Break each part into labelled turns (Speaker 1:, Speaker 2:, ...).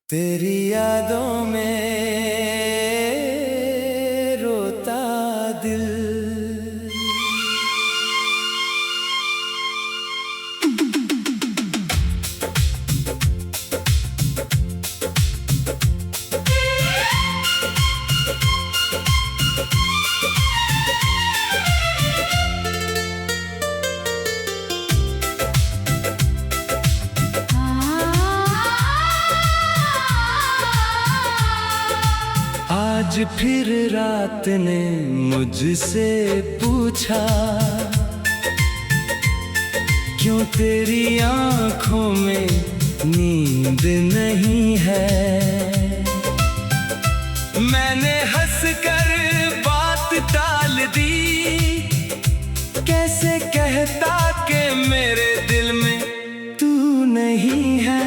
Speaker 1: तेरी यादों में रोता दिल। आज फिर रात ने मुझसे पूछा, क्यों तेरी आंखों में नींद नहीं है। मैंने हंसकर बात टाल दी, कैसे कहता कि मेरे दिल में तू नहीं है।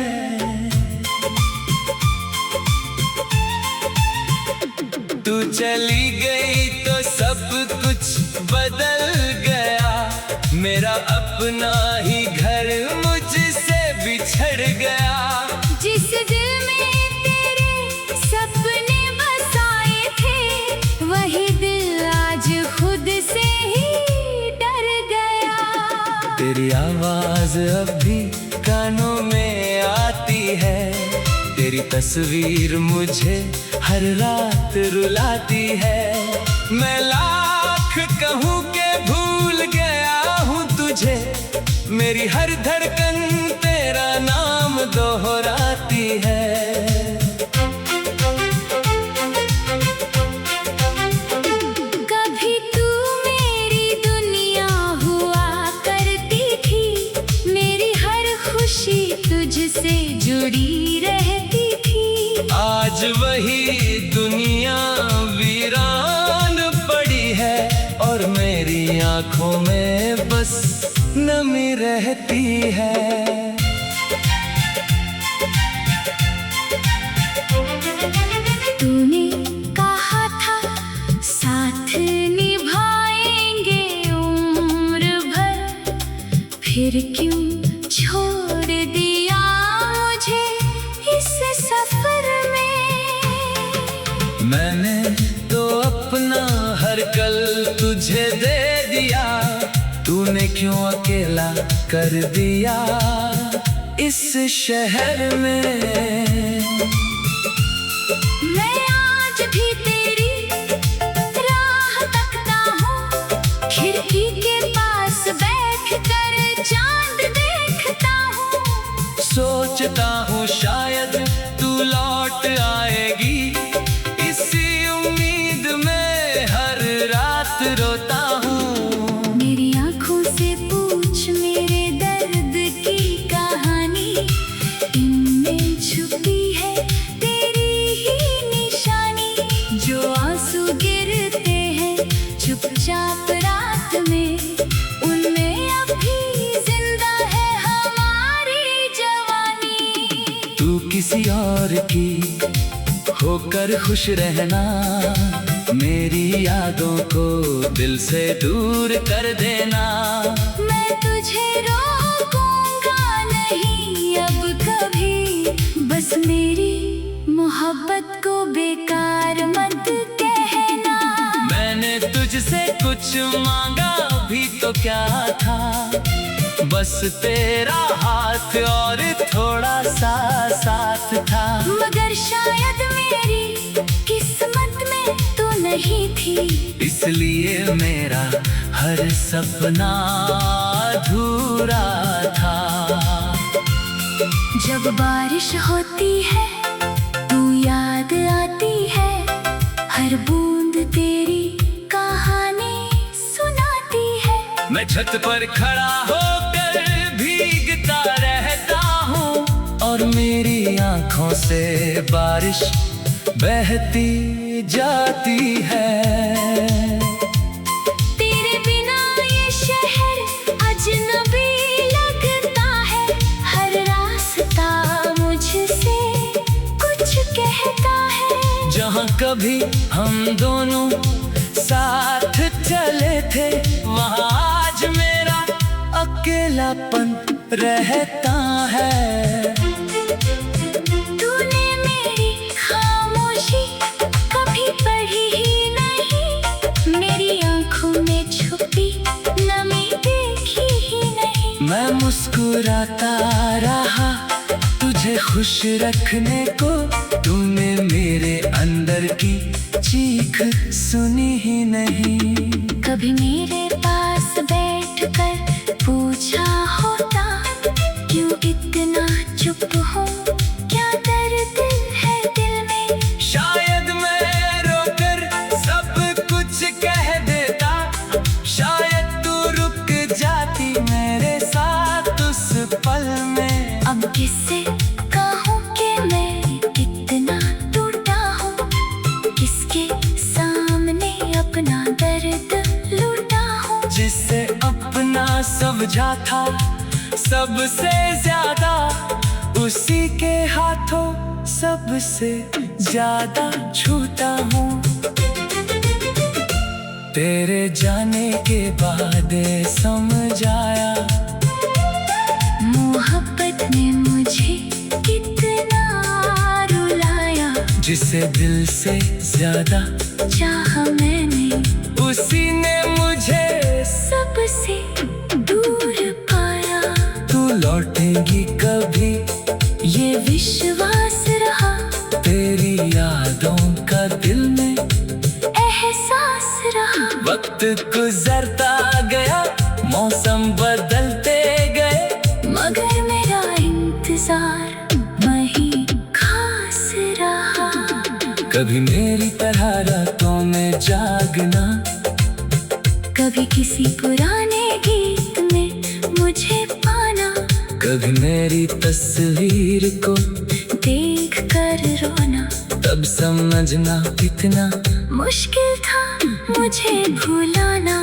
Speaker 1: तू चली गई तो सब कुछ बदल गया, मेरा अपना ही घर मुझसे बिछड़ गया।
Speaker 2: जिस दिल में तेरे सपने बसाए थे, वही दिल आज खुद से ही डर गया।
Speaker 1: तेरी आवाज अब भी कानों में आती है, तेरी तस्वीर मुझे हर रात रुलाती है। मैं लाख कहूँ के भूल गया हूँ तुझे, मेरी हर धड़कन तेरा नाम दोहराती है।
Speaker 2: कभी तू मेरी दुनिया हुआ करती थी, मेरी हर खुशी तुझसे जुड़ी रहती थी।
Speaker 1: आज वही दुनिया वीरान पड़ी है, और मेरी आंखों में बस नमी रहती है।
Speaker 2: तूने कहा था साथ निभाएंगे उम्र भर, फिर क्यों छोड़ दिया मुझे इस सफर में।
Speaker 1: मैंने तो अपना हर कल तुझे दे दिया, तूने क्यों अकेला कर दिया इस शहर में।
Speaker 2: मैं आज भी तेरी राह तकता हूँ, खिड़की के पास बैठकर चांद देखता हूँ।
Speaker 1: सोचता हूँ शायद तू लौट आएगी, इसी उम्मीद में हर रात रोता हूँ।
Speaker 2: मेरी आँखों से पूछ मेरे दर्द की कहानी, इनमें छुपी है तेरी ही निशानी। जो आंसू गिरते हैं चुपचाप रात में, उनमें अभी जिंदा है हमारी जवानी।
Speaker 1: तू किसी और की होकर खुश रहना, मेरी यादों को दिल से दूर कर देना।
Speaker 2: मैं तुझे रोकूंगा नहीं अब कभी, बस मेरी मोहब्बत को बेकार मत कहना।
Speaker 1: मैंने तुझसे कुछ मांगा भी तो क्या था, बस तेरा हाथ और थोड़ा सा साथ था।
Speaker 2: मगर शायद मेरी किस्मत में तो नहीं थी,
Speaker 1: इसलिए मेरा हर सपना अधूरा था।
Speaker 2: जब बारिश होती है तू याद आती है, हर बूंद तेरी कहानी सुनाती है।
Speaker 1: मैं छत पर खड़ा होकर भीगता रहता हूँ, और मेरी आंखों से बारिश बहती जाती है।
Speaker 2: तेरे बिना ये शहर अजनबी लगता है, हर रास्ता मुझसे कुछ कहता है।
Speaker 1: जहाँ कभी हम दोनों साथ चले थे, वहाँ आज मेरा अकेलापन रहता है।
Speaker 2: तूने
Speaker 1: मुस्कुराता रहा तुझे खुश रखने को। तूने मेरे अंदर की चीख सुनी ही नहीं।
Speaker 2: कभी मेरे पास बैठकर पूछा होता, क्यों इतना चुप हो, क्या दर्द है दिल में।
Speaker 1: शायद मैं रोकर सब कुछ कह देता, शायद तू रुक जाती मेरे साथ उस पल में।
Speaker 2: अब किससे कहूँ कि मैं इतना टूटा हूँ, किसके सामने अपना दर्द लूटा हूँ।
Speaker 1: जिसे अपना समझा था सबसे ज्यादा, उसी के हाथों सबसे ज्यादा छूटा हूँ। तेरे जाने के बाद समझ आया,
Speaker 2: मोहब्बत ने मुझे कितना रुलाया।
Speaker 1: जिसे दिल से ज्यादा
Speaker 2: चाहा मैंने,
Speaker 1: उसी ने मुझे
Speaker 2: सबसे दूर पाया।
Speaker 1: तू लौटेगी कभी
Speaker 2: ये विश्वास रहा,
Speaker 1: तेरी यादों का दिल में
Speaker 2: एहसास रहा।
Speaker 1: वक्त गुजरता गया, मौसम बदलते गए,
Speaker 2: मगर मेरा इंतजार वही खास रहा।
Speaker 1: कभी मेरी तरह रातों में जागना,
Speaker 2: कभी किसी पुराने गीत में मुझे पाना,
Speaker 1: कभी मेरी तस्वीर को
Speaker 2: देख कर रोना।
Speaker 1: तब समझना कितना
Speaker 2: मुश्किल था मुझे भुलाना।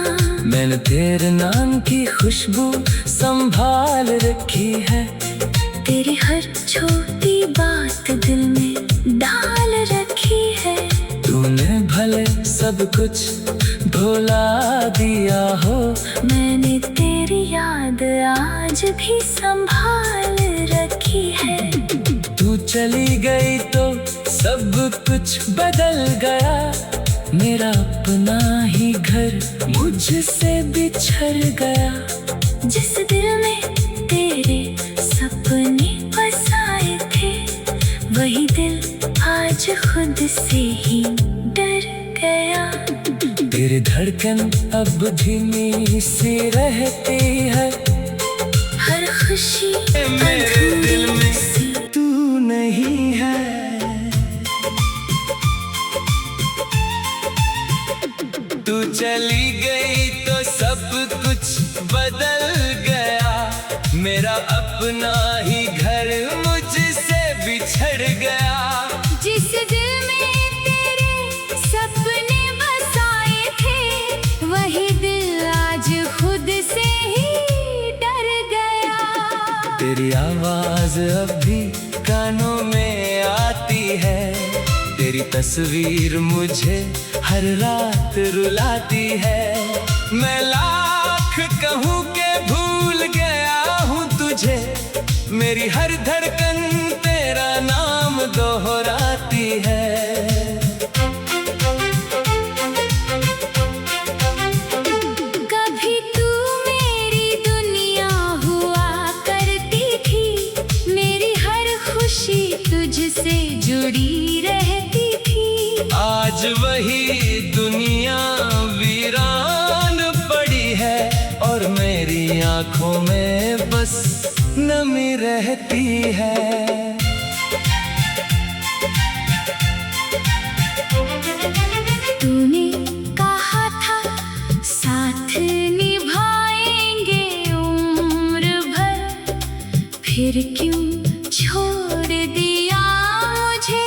Speaker 1: मैंने तेरे नाम की खुशबू संभाल रखी है,
Speaker 2: तेरी हर छोटी बात दिल में डाल रखी है।
Speaker 1: तूने भले सब कुछ भुला दिया हो,
Speaker 2: मैंने तेरी याद आज भी संभाल रखी है।
Speaker 1: तू चली गई तो सब कुछ बदल गया, मेरा अपना ही घर मुझसे बिछड़ गया।
Speaker 2: जिस दिल में तेरे सपने बसाए थे, वही दिल आज खुद से ही डर गया।
Speaker 1: तेरी धड़कन अब धीमी सी रहती है,
Speaker 2: हर खुशी
Speaker 1: मेरे दिल में
Speaker 2: सी।
Speaker 1: तू नहीं है। तू चली गई तो सब कुछ बदल गया, मेरा अपना ही घर मुझसे बिछड़ गया।
Speaker 2: जिस दिल में तेरे सपने बसाए थे, वही दिल आज खुद से ही डर गया।
Speaker 1: तेरी आवाज अब भी कानों में आती है, तेरी तस्वीर मुझे हर रात रुलाती है। मैं लाख कहूँ के भूल गया हूँ तुझे, मेरी हर धड़कन तेरा नाम दोहराती है।
Speaker 2: कभी तू मेरी दुनिया हुआ करती थी, मेरी हर खुशी तुझसे जुड़ी रहती थी।
Speaker 1: आज वही दुनिया वीरान पड़ी है, और मेरी आंखों में बस नमी रहती है।
Speaker 2: तूने कहा था साथ निभाएंगे उम्र भर, फिर क्यों छोड़ दिया मुझे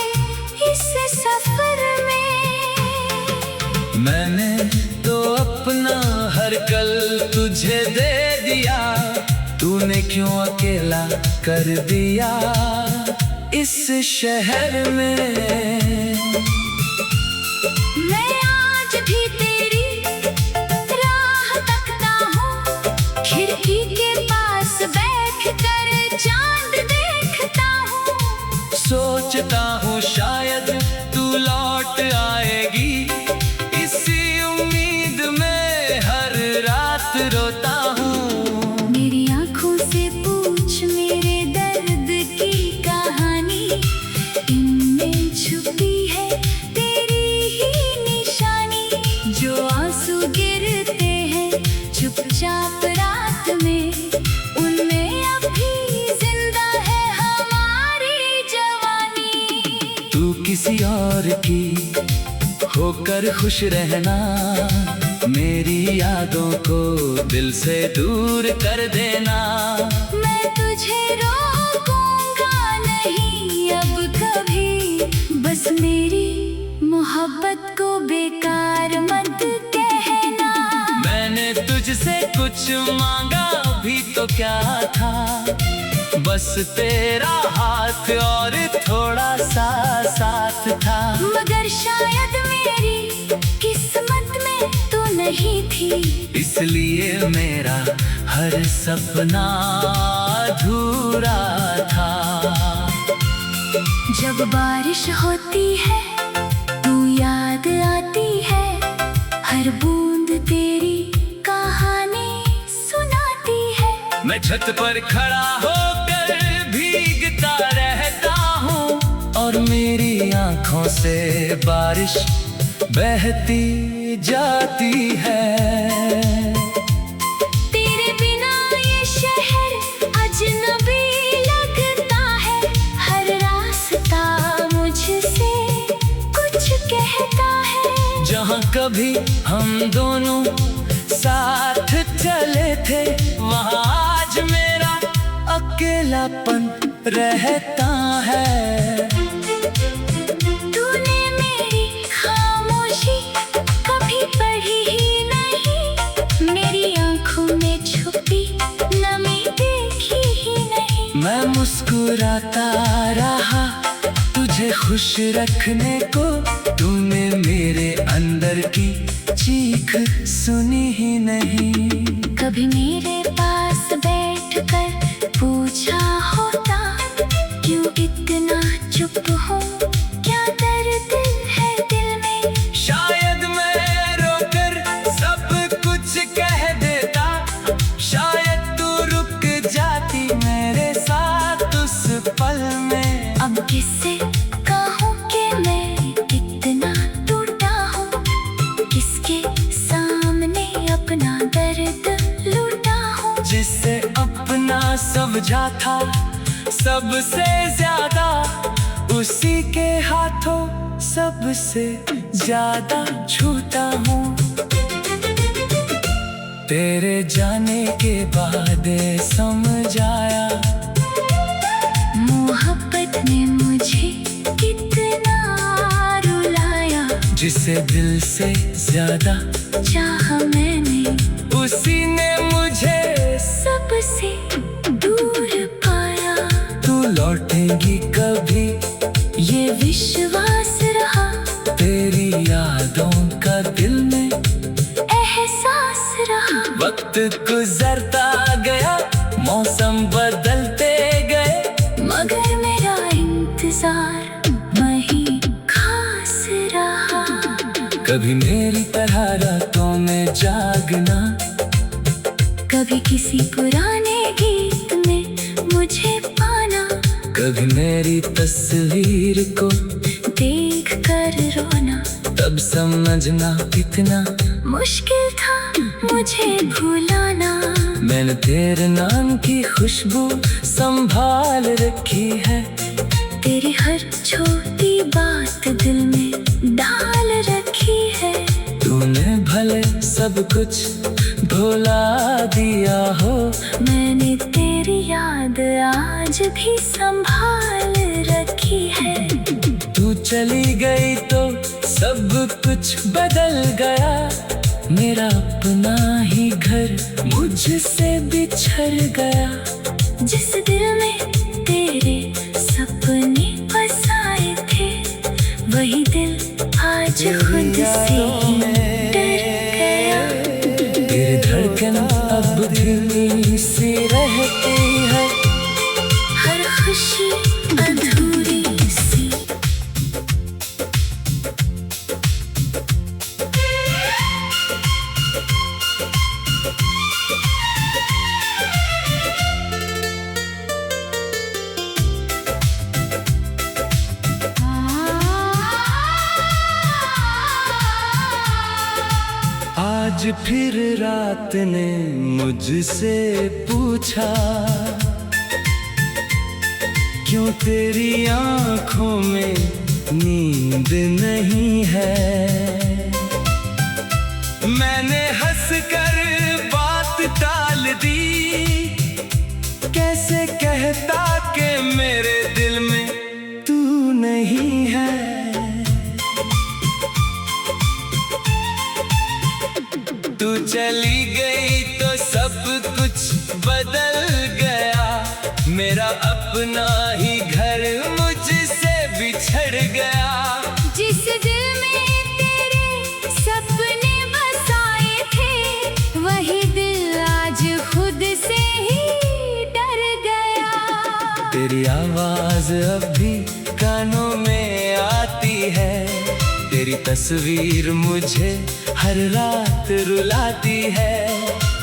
Speaker 2: इस सफर में।
Speaker 1: मैंने तो अपना हर कल तुझे दे दिया, तूने क्यों अकेला कर दिया इस शहर में।
Speaker 2: मैं आज भी तेरी राह तकता हूँ, खिड़की के पास बैठ कर चांद देखता हूँ।
Speaker 1: सोचता हूँ शायद तू लौट आएगी, इसी उम्मीद में हर रात रोता हूँ।
Speaker 2: मेरी आँखों से पूछ
Speaker 1: तू किसी और की होकर खुश रहना, मेरी यादों को दिल से दूर कर देना।
Speaker 2: मैं तुझे रोकूंगा नहीं अब कभी, बस मेरी मोहब्बत को बेकार मत कहना।
Speaker 1: मैंने तुझसे कुछ मांगा भी तो क्या था, बस तेरा हाथ और थोड़ा सा साथ था।
Speaker 2: मगर शायद मेरी किस्मत में तो नहीं थी,
Speaker 1: इसलिए मेरा हर सपना अधूरा था।
Speaker 2: जब बारिश होती है तू याद आती है, हर बूंद तेरी कहानी सुनाती है।
Speaker 1: मैं छत पर खड़ा होकर भीगता रहता हूँ, और मेरी आँखों से बारिश बहती जाती है।
Speaker 2: तेरे बिना ये शहर अजनबी लगता है, हर रास्ता मुझसे कुछ कहता है।
Speaker 1: जहाँ कभी हम दोनों साथ चले थे, वहाँ आज मेरा अकेलापन रहता है।
Speaker 2: तूने मेरी खामोशी कभी पढ़ी ही नहीं, मेरी आंखों में छुपी नमी देखी ही नहीं।
Speaker 1: मैं मुस्कुराता रहा तुझे खुश रखने को, तूने मेरे अंदर की चीख सुनी ही नहीं।
Speaker 2: कभी मेरे पास बैठकर पूछा होता, क्यों इतना चुप हो, क्या दर्द है दिल में।
Speaker 1: शायद मैं रोकर सब कुछ कह देता, शायद तू रुक जाती मेरे साथ उस पल में।
Speaker 2: अब किससे कहूँ कि मैं इतना टूटा हूँ, किसके सामने अपना दर्द लूटा हूँ।
Speaker 1: जिससे अपना समझा था सबसे ज्यादा, उसी के हाथों सबसे ज्यादा छूटा हूँ। तेरे जाने के बाद समझ आया,
Speaker 2: मोहब्बत ने मुझे कितना रुलाया।
Speaker 1: जिसे दिल से ज्यादा
Speaker 2: चाहा मैंने,
Speaker 1: उसी ने मुझे
Speaker 2: सबसे दूर पाया।
Speaker 1: तू लौटेगी कभी
Speaker 2: ये विश्वास रहा,
Speaker 1: तेरी यादों का दिल में
Speaker 2: एहसास रहा।
Speaker 1: वक्त गुजरता गया, मौसम बदलते गए,
Speaker 2: मगर मेरा इंतजार वही खास रहा।
Speaker 1: कभी मेरी तरह रातों में जागना,
Speaker 2: कभी किसी पुराने गीत में मुझे पाना,
Speaker 1: कभी मेरी तस्वीर को
Speaker 2: देख कर रोना।
Speaker 1: तब समझना कितना
Speaker 2: मुश्किल था मुझे भुलाना।
Speaker 1: मैंने तेरे नाम की खुशबू संभाल रखी है,
Speaker 2: तेरी हर छोटी बात दिल में डाल रखी है।
Speaker 1: तूने भले सब कुछ भुला दिया हो,
Speaker 2: मैंने तेरी याद आज भी संभाल रखी है।
Speaker 1: तू चली गई तो सब कुछ बदल गया, मेरा अपना ही घर मुझसे बिछड़ गया।
Speaker 2: जिस दिल में तेरे सपने बसाए थे, वही दिल आज खुद से ही डर गया।
Speaker 1: तेरी धड़कन अब धीमी सी रहती है,
Speaker 2: हर खुशी अधूरी सी।
Speaker 1: आज फिर रात ने मुझसे पूछा, क्यों तेरी आंखों में चली गई तो सब कुछ बदल गया, मेरा अपना ही घर मुझसे बिछड़ गया।
Speaker 2: जिस दिल में तेरे सपने बसाए थे, वही दिल आज खुद से ही डर गया।
Speaker 1: तेरी आवाज अब भी कानों में आती है, तेरी तस्वीर मुझे हर रात रुलाती है।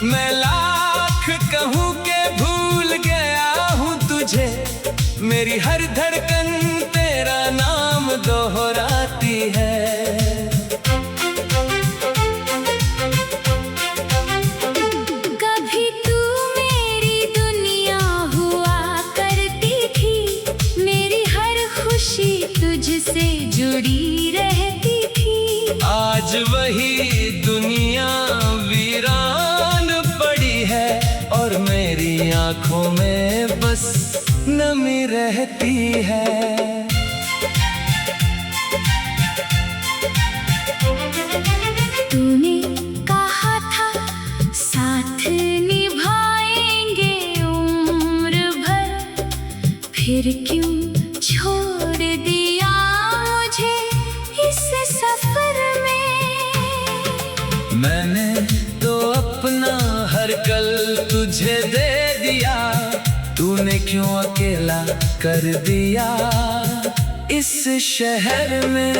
Speaker 1: मैं लाख कहूँ के भूल गया हूँ तुझे, मेरी हर धड़कन तेरा नाम दोहराती है।
Speaker 2: कभी तू मेरी दुनिया हुआ करती थी, मेरी हर खुशी तुझसे जुड़ी रहती थी।
Speaker 1: आज वही दुनिया वीरान पड़ी है, और मेरी आंखों में बस नमी रहती है।
Speaker 2: तूने कहा था साथ निभाएंगे उम्र भर, फिर क्यों छोड़ दिया मुझे इस सफर में।
Speaker 1: मैंने तो अपना हर कल तुझे दे दिया, तूने क्यों अकेला कर दिया इस शहर में।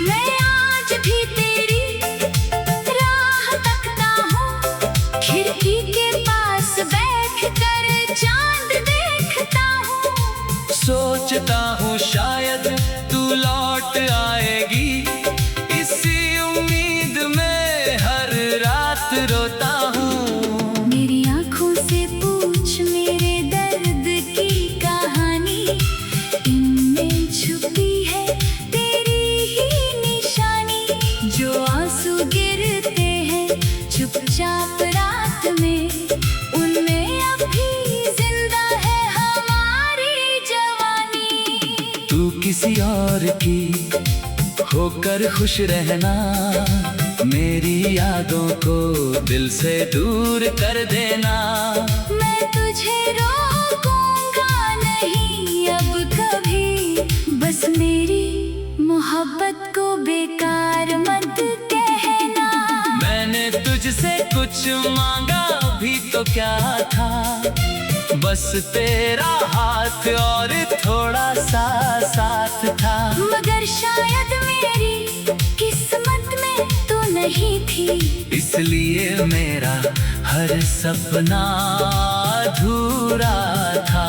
Speaker 2: मैं आज भी तेरी राह तकता हूँ, खिड़की के पास बैठ कर चांद देखता हूँ।
Speaker 1: सोचता हूँ शायद तू लौट आएगी, इसी उम्मीद में हर रात रोता हूँ।
Speaker 2: मेरी आँखों से पूछ मेरे दर्द की कहानी, इनमें छुपी है तेरी ही निशानी। जो आंसू गिरते हैं चुपचाप रात में, उनमें अभी जिंदा है हमारी जवानी।
Speaker 1: तू किसी और की होकर खुश रहना, मेरी यादों को दिल से दूर कर देना।
Speaker 2: मैं तुझे रोकूंगा नहीं अब कभी, बस मेरी मोहब्बत को बेकार मत कहना।
Speaker 1: मैंने तुझसे कुछ मांगा भी तो क्या था, बस तेरा हाथ और थोड़ा सा साथ था।
Speaker 2: मगर शायद मेरी किस्मत में तू नहीं थी,
Speaker 1: इसलिए मेरा हर सपना अधूरा था।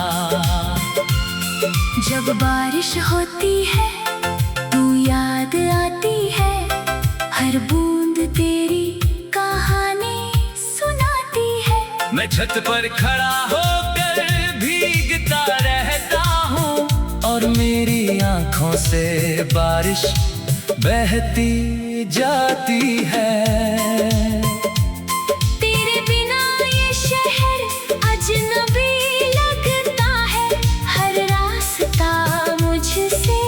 Speaker 2: जब बारिश होती है तू याद आती है, हर बूंद तेरी कहानी सुनाती है।
Speaker 1: मैं छत पर खड़ा होकर भीगता रहता हूँ, और मेरी आंखों से बारिश बहती जाती है।
Speaker 2: तेरे बिना ये शहर अजनबी लगता है, हर रास्ता मुझसे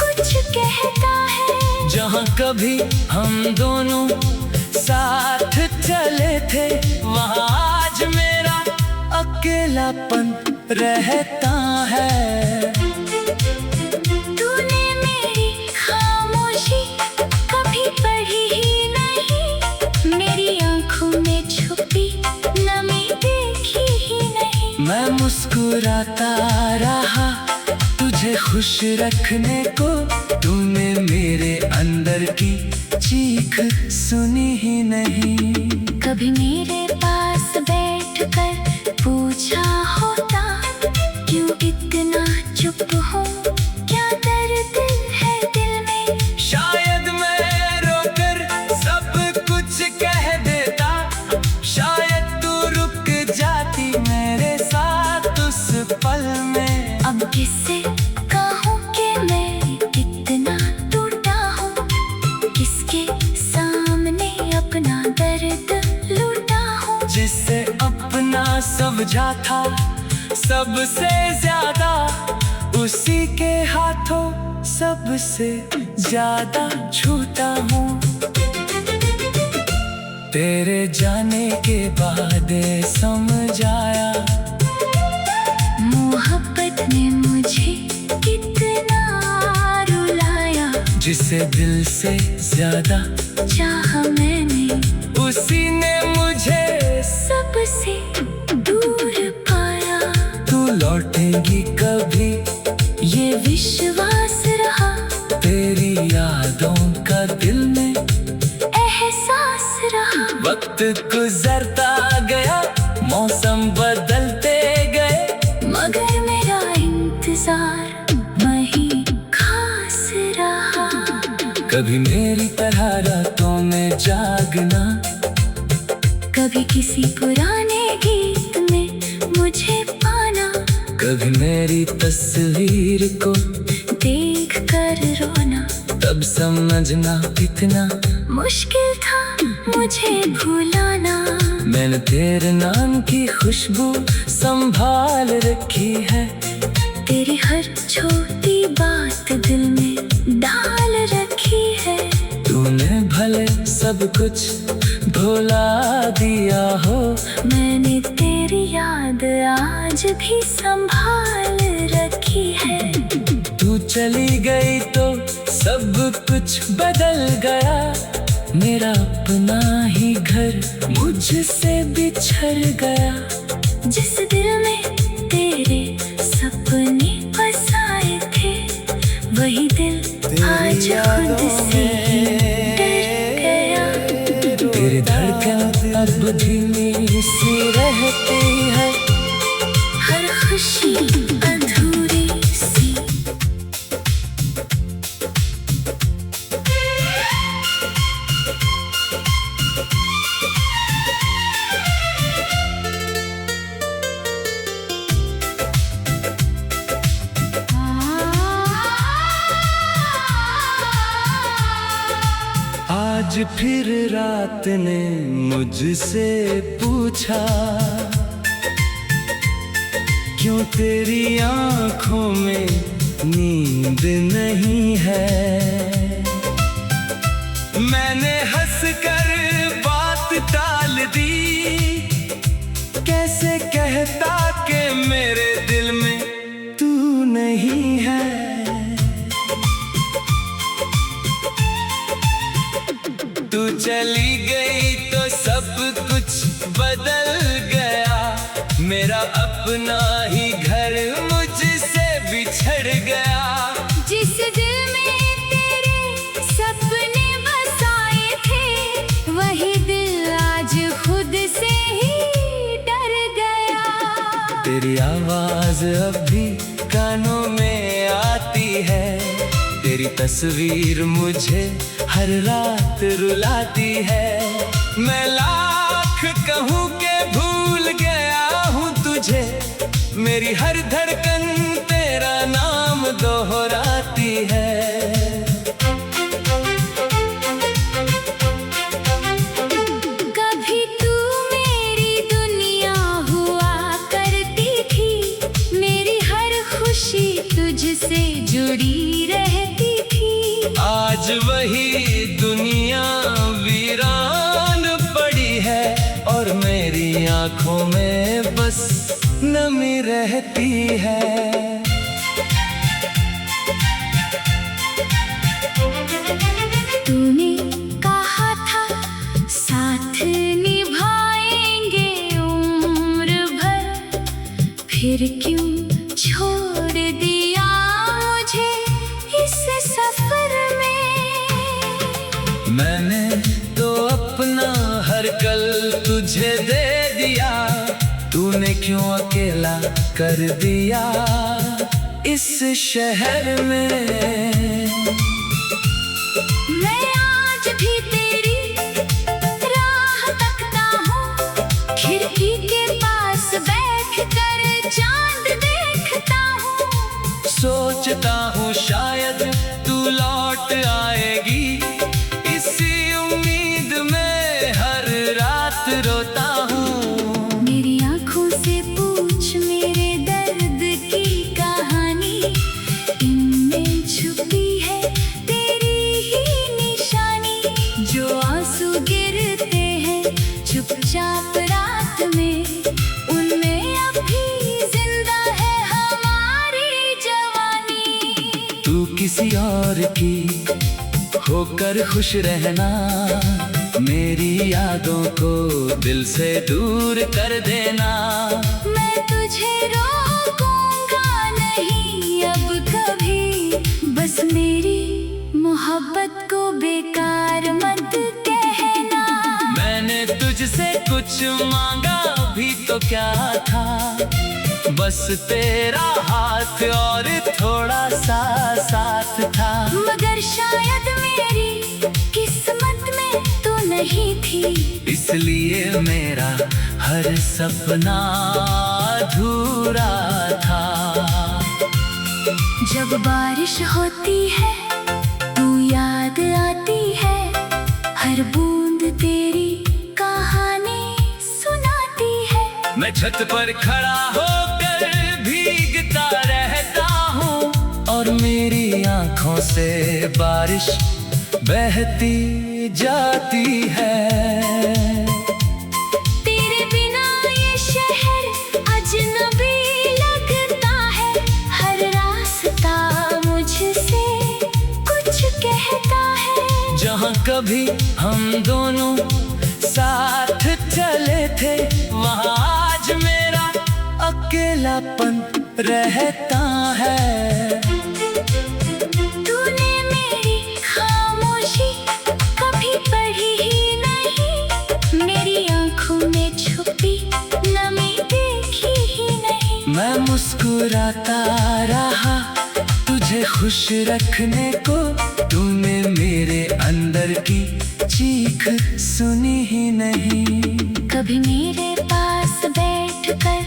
Speaker 2: कुछ कहता है।
Speaker 1: जहाँ कभी हम दोनों साथ चले थे, वहाँ आज मेरा अकेलापन रहता है।
Speaker 2: तूने मेरी खामोशी कभी पढ़ी ही नहीं, मेरी आंखों में छुपी नमी देखी ही नहीं।
Speaker 1: मैं मुस्कुराता रहा तुझे खुश रखने को, तूने मेरे अंदर की चीख सुनी ही नहीं।
Speaker 2: कभी मेरे पास बैठकर पूछा होता, क्यों इतना चुप हो, क्या दर्द है दिल में।
Speaker 1: शायद मैं रोकर सब कुछ कह देता, शायद तू रुक जाती मेरे साथ उस पल में।
Speaker 2: अब किससे कहूँ कि मैं कितना टूटा हूँ, किसके सामने अपना दर्द लूटा हूँ।
Speaker 1: जिससे अपना समझा था सबसे ज्यादा, उसी के हाथों सबसे ज्यादा छूटा हूँ। तेरे जाने के बाद समझ आया
Speaker 2: मोहब्बत ने मुझे कितना रुलाया।
Speaker 1: जिसे दिल से ज्यादा
Speaker 2: चाहा मैंने
Speaker 1: उसी ने मुझे
Speaker 2: सबसे दूर पाया।
Speaker 1: तू लौटेगी कभी
Speaker 2: ये विश्वास रहा,
Speaker 1: तेरी यादों का दिल में
Speaker 2: एहसास रहा।
Speaker 1: वक्त गुजरता गया, मौसम बदलते गए,
Speaker 2: मगर मेरा इंतजार वही खास रहा।
Speaker 1: कभी मेरी तरह रातों में जागना,
Speaker 2: कभी किसी पुराने गीत में मुझे पाना,
Speaker 1: कभी मेरी तस्वीर को
Speaker 2: देख कर रोना।
Speaker 1: तब समझना इतना
Speaker 2: मुश्किल था मुझे भुलाना।
Speaker 1: मैंने तेरे नाम की खुशबू संभाल रखी है,
Speaker 2: तेरी हर छोटी बात दिल में डाल रखी है।
Speaker 1: तूने भले सब कुछ भुला दिया हो,
Speaker 2: मैंने तेरी याद आज भी संभाल रखी है।
Speaker 1: तू चली गई तो सब कुछ बदल गया, मेरा अपना ही घर मुझसे बिछड़ गया।
Speaker 2: जिस दिल में तेरे सपने बसाए थे, वही दिल आज खुद से डर गया।
Speaker 1: तेरी धड़कन अब धीमी सी रहती है,
Speaker 2: हर खुशी अधूरी सी।
Speaker 1: आज फिर रात ने मुझसे पूछा, क्यों तेरी आंखों में नींद नहीं है। मैंने हंसकर बात टाल दी, कैसे कहता कि मेरे दिल में तू नहीं है। तू चली गई तो सब कुछ बदल गया, मेरा अपना ही घर मुझसे बिछड़ गया।
Speaker 2: जिस दिल में तेरे सपने बसाए थे, वही दिल आज खुद से ही डर गया।
Speaker 1: तेरी आवाज अब भी कानों में आती है, तेरी तस्वीर मुझे हर रात रुलाती है। मैं लाख कहूँ के भूल गया हूँ तुझे, मेरी हर धड़कन तेरा नाम दोहराती है।
Speaker 2: कभी तू मेरी दुनिया हुआ करती थी, मेरी हर खुशी तुझसे जुड़ी रहती थी।
Speaker 1: आज वही दुनिया वीरान पड़ी है, और मेरी आंखों में बस नमी रहती है।
Speaker 2: तूने कहा था साथ निभाएंगे उम्र भर, फिर क्यों छोड़ दिया मुझे इस सफर में।
Speaker 1: मैंने तो अपना हर कल तुझे दे दिया, तूने क्यों अकेला कर दिया इस शहर में।
Speaker 2: मैं आज भी तेरी राह तकता हूँ, खिड़की के पास बैठ कर चांद देखता हूँ।
Speaker 1: सोचता हूँ शायद तू लौट आएगी, इसी उम्मीद में हर रात रोता हूँ।
Speaker 2: मेरी आँखों से पूछ मेरे दर्द की कहानी, इनमें छुपी है तेरी ही निशानी। जो आंसू गिरते हैं
Speaker 1: किसी और की होकर खुश रहना, मेरी यादों को दिल से दूर कर देना।
Speaker 2: मैं तुझे रोकूंगा नहीं अब कभी, बस मेरी मोहब्बत को बेकार मत कहना।
Speaker 1: मैंने तुझसे कुछ मांगा भी तो क्या था, बस तेरा हाथ और थोड़ा सा साथ था।
Speaker 2: मगर शायद मेरी किस्मत में तो नहीं थी,
Speaker 1: इसलिए मेरा हर सपना अधूरा था।
Speaker 2: जब बारिश होती है तू याद आती है, हर बूंद तेरी कहानी सुनाती है।
Speaker 1: मैं छत पर खड़ा होकर भीगता रहता हूँ, और मेरी आंखों से बारिश बहती जाती है।
Speaker 2: तेरे बिना ये शहर अजनबी लगता है, हर रास्ता मुझसे कुछ कहता है।
Speaker 1: जहाँ कभी हम दोनों साथ चले थे, वहाँ आज मेरा अकेलापन रहता है।
Speaker 2: तूने मेरी खामोशी कभी पढ़ी ही नहीं, मेरी आंखों में छुपी नमी देखी ही नहीं।
Speaker 1: मैं मुस्कुराता रहा तुझे खुश रखने को, तूने मेरे अंदर की चीख सुनी ही नहीं।
Speaker 2: कभी मेरे पास बैठकर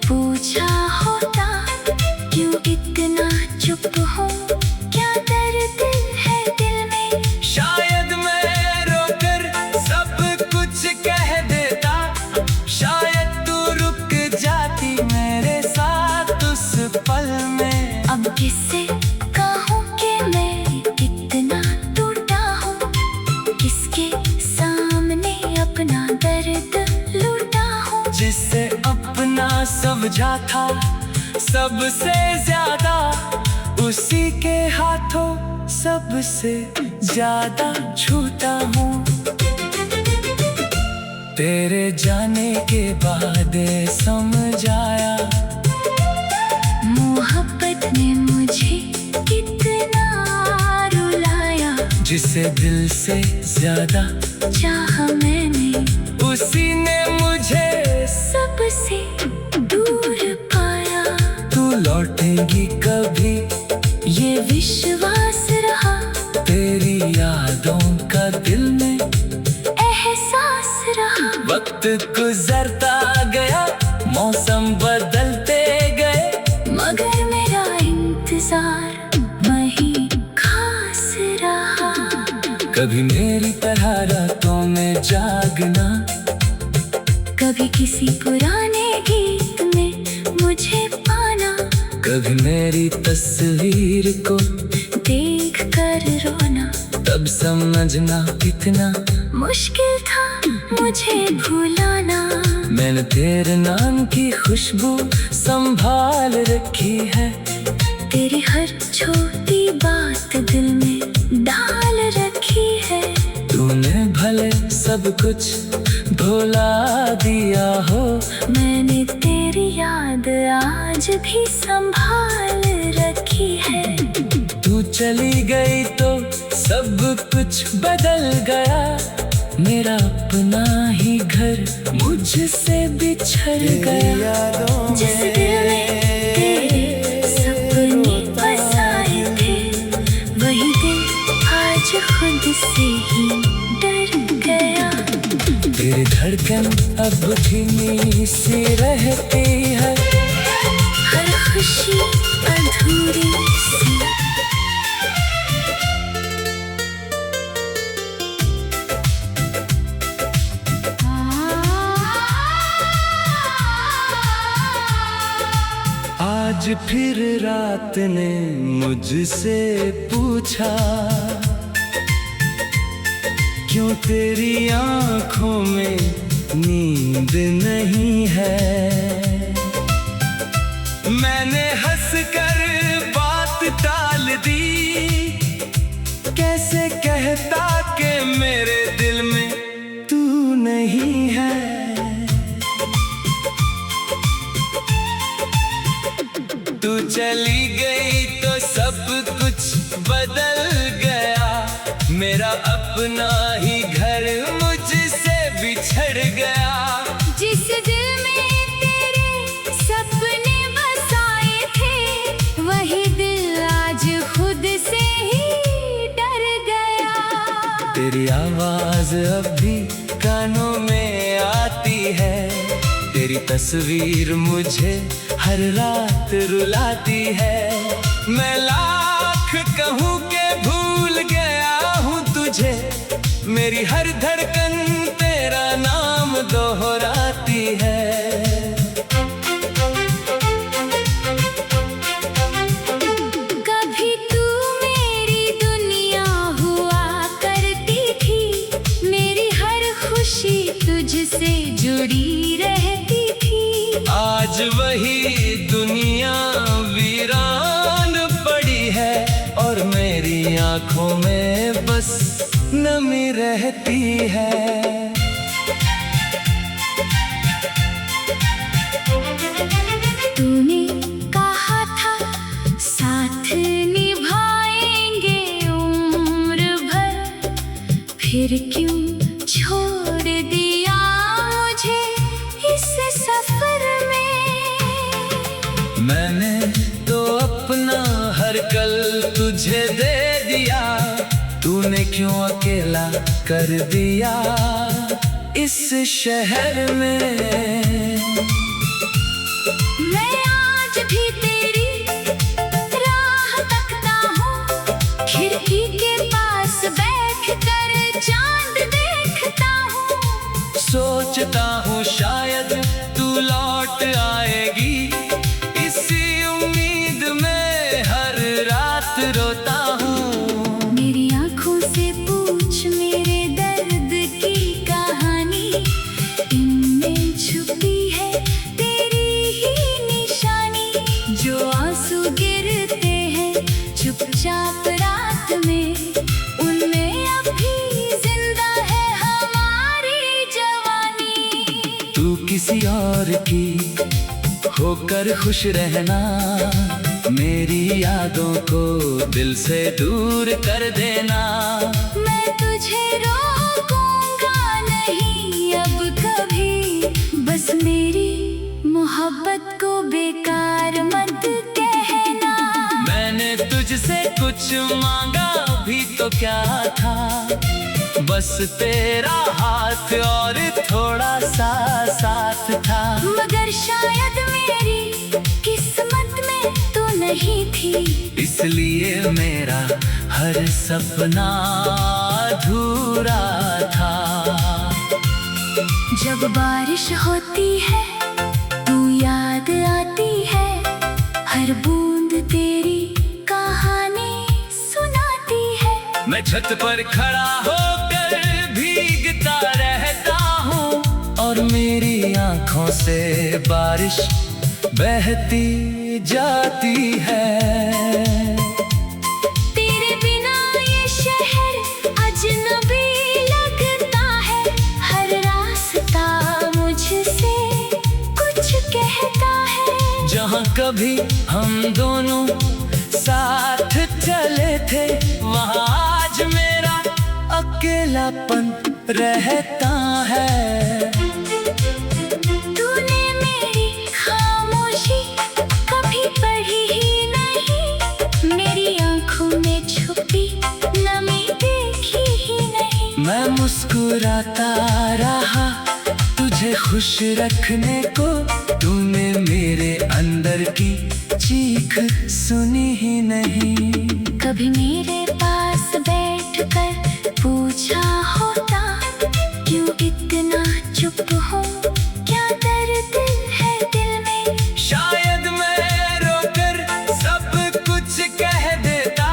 Speaker 2: पूछा होता, क्यों इतना चुप हो, क्या दर्द है दिल में।
Speaker 1: शायद मैं रोकर सब कुछ कह देता, शायद तू रुक जाती मेरे साथ उस पल में।
Speaker 2: अब किससे कहूँ कि मैं इतना टूटा हूँ, किसके सामने अपना दर्द लूटा हूँ।
Speaker 1: जिससे अपना समझा था सबसे ज्यादा, उसी के हाथों सबसे ज्यादा छूटा हूँ। तेरे जाने के बाद समझ आया,
Speaker 2: मोहब्बत ने मुझे कितना रुलाया।
Speaker 1: जिसे दिल से ज्यादा
Speaker 2: चाहा मैंने,
Speaker 1: उसी ने मुझे
Speaker 2: सबसे दूर पाया।
Speaker 1: तू लौटेगी कभी
Speaker 2: ये विश्वास रहा,
Speaker 1: तेरी यादों का दिल में
Speaker 2: एहसास रहा।
Speaker 1: वक्त गुजरता गया, मौसम बदलते गए,
Speaker 2: मगर मेरा इंतजार वही खास रहा।
Speaker 1: कभी मेरी तरह रातों में जागना,
Speaker 2: कभी किसी पुराने गीत में मुझे पाना,
Speaker 1: कभी मेरी तस्वीर को
Speaker 2: देख कर रोना।
Speaker 1: तब समझना कितना
Speaker 2: मुश्किल था मुझे भुलाना।
Speaker 1: मैंने तेरे नाम की खुशबू संभाल रखी है,
Speaker 2: तेरी हर छोटी बात दिल में डाल रखी है।
Speaker 1: तूने भले सब कुछ भुला दिया हो,
Speaker 2: मैंने तेरी याद आज भी संभाल रखी है।
Speaker 1: तू चली गई तो सब कुछ बदल गया, मेरा अपना ही घर मुझसे बिछड़ गया।
Speaker 2: जिस दिल में तेरे सपने बसाए थे, वही दिल आज खुद से ही डर गया।
Speaker 1: तेरी धड़कन अब धीमी सी रहती है,
Speaker 2: हर खुशी अधूरी सी।
Speaker 1: आज फिर रात ने मुझसे पूछा, क्यों तेरी आंखों में नींद नहीं है। मैंने हंसकर बात टाल दी। कैसे कहता कि मेरे दिल में तू नहीं है। तू चली गई तो सब कुछ बदल गया। मेरा अपना ही घर मुझसे बिछड़ गया।
Speaker 2: जिस दिल में तेरे सपने बसाए थे, वही दिल आज खुद से ही डर गया।
Speaker 1: तेरी आवाज अब भी कानों में आती है। तेरी तस्वीर मुझे हर रात रुलाती है। मैं लाख कहूँ के भूल गया हूँ तुझे। मेरी हर धड़कन तेरा नाम दोहराती है।
Speaker 2: कभी तू मेरी दुनिया हुआ करती थी। मेरी हर खुशी तुझसे जुड़ी रहती थी।
Speaker 1: आज वही दुनिया वीरान पड़ी है और मेरी आंखों में बस नमी रहती है।
Speaker 2: तूने कहा था साथ निभाएंगे उम्र भर, फिर क्यों छोड़ दिया मुझे इस सफर में।
Speaker 1: मैंने तो अपना हर कल तुझे दे दिया। तूने क्यों अकेला कर दिया इस शहर में।
Speaker 2: मैं आज भी तेरी राह तकता हूँ। खिड़की के पास बैठ कर चांद देखता हूँ।
Speaker 1: सोचता हूँ शायद तू लौट आएगी। इसी उम्मीद में हर रात रोता हूँ।
Speaker 2: मेरी आँखों से पूछ मेरे दर्द की कहानी। इनमें छुपी है तेरी ही निशानी। जो आंसू गिरते हैं चुपचाप रात में, उनमें अभी जिंदा है हमारी जवानी।
Speaker 1: तू किसी और की होकर खुश रहना। मेरी यादों को दिल से दूर कर देना।
Speaker 2: मैं तुझे रोकूंगा नहीं अब कभी। बस मेरी मोहब्बत को बेकार मत कहना।
Speaker 1: मैंने तुझसे कुछ मांगा भी तो क्या था। बस तेरा हाथ और थोड़ा सा साथ था।
Speaker 2: मगर शायद मेरी किस्मत में तू नहीं थी।
Speaker 1: इसलिए मेरा हर सपना अधूरा था।
Speaker 2: जब बारिश होती है तू याद आती है। हर बूंद तेरी कहानी सुनाती है।
Speaker 1: मैं छत पर खड़ा होकर भीगता रहता हूँ और मेरी आंखों से बारिश बहती जाती है।
Speaker 2: तेरे बिना ये शहर अजनबी लगता है। हर रास्ता मुझसे कुछ कहता है।
Speaker 1: जहाँ कभी हम दोनों साथ चले थे, वहाँ आज मेरा अकेलापन रहता है।
Speaker 2: तूने मेरी खामोशी कभी पढ़ी ही नहीं। मेरी आंखों में छुपी नमी देखी ही नहीं।
Speaker 1: मैं मुस्कुराता रहा तुझे खुश रखने को। तूने मेरे अंदर की चीख सुनी ही नहीं।
Speaker 2: कभी मेरे पास बैठकर पूछा होता, क्यों इतना चुप हो, क्या दर्द है दिल में।
Speaker 1: शायद मैं रोकर सब कुछ कह देता।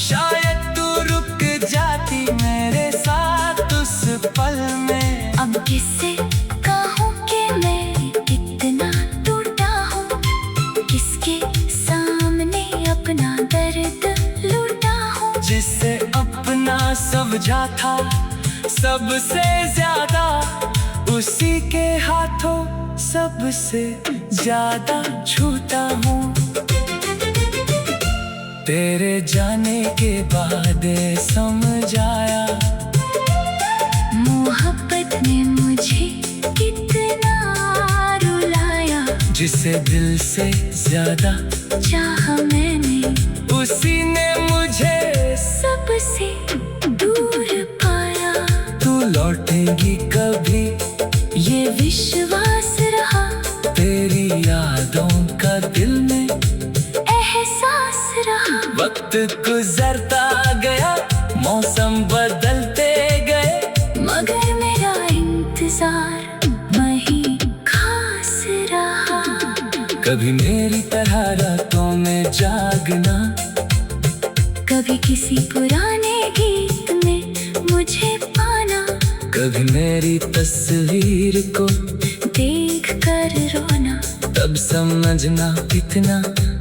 Speaker 1: शायद तू रुक जाती मेरे साथ उस पल में।
Speaker 2: अब किससे कहूँ कि मैं कितना टूटा हूँ। किसके सामने अपना दर्द
Speaker 1: समझा था सबसे ज्यादा उसी के हाथों सबसे ज्यादा छूटा हूँ। तेरे जाने के बाद समझ आया
Speaker 2: मोहब्बत ने मुझे कितना रुलाया।
Speaker 1: जिसे दिल से ज्यादा
Speaker 2: चाहा मैंने
Speaker 1: उसी ने मुझे
Speaker 2: सबसे दूर पाया।
Speaker 1: तू लौटेगी कभी
Speaker 2: ये विश्वास रहा,
Speaker 1: तेरी यादों का दिल में
Speaker 2: एहसास रहा।
Speaker 1: वक्त गुजरता गया, मौसम बदलते गए,
Speaker 2: मगर मेरा इंतजार वही खास रहा।
Speaker 1: कभी मेरी तरह रातों में जागना,
Speaker 2: कभी किसी पुराने गीत में मुझे पाना,
Speaker 1: कभी मेरी तस्वीर को
Speaker 2: देख कर रोना।
Speaker 1: तब समझना कितना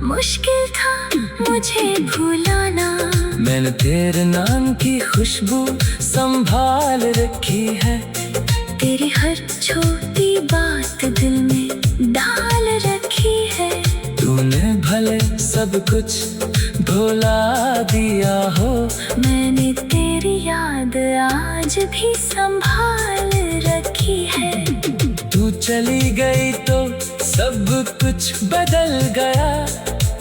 Speaker 2: मुश्किल था मुझे भुलाना।
Speaker 1: मैंने तेरे नाम की खुशबू संभाल रखी है,
Speaker 2: तेरी हर छोटी बात दिल में डाल रखी है।
Speaker 1: तूने भले सब कुछ भुला दिया हो,
Speaker 2: मैंने तेरी याद आज भी संभाल रखी है।
Speaker 1: तू चली गई तो सब कुछ बदल गया,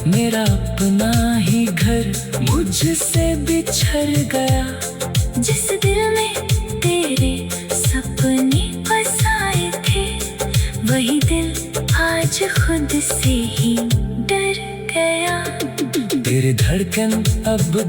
Speaker 1: मेरा अपना ही घर मुझसे बिछड़ गया।
Speaker 2: जिस दिल में तेरे सपने बसाए थे, वही दिल आज खुद से ही डर गया।
Speaker 1: तेरी धड़कन अब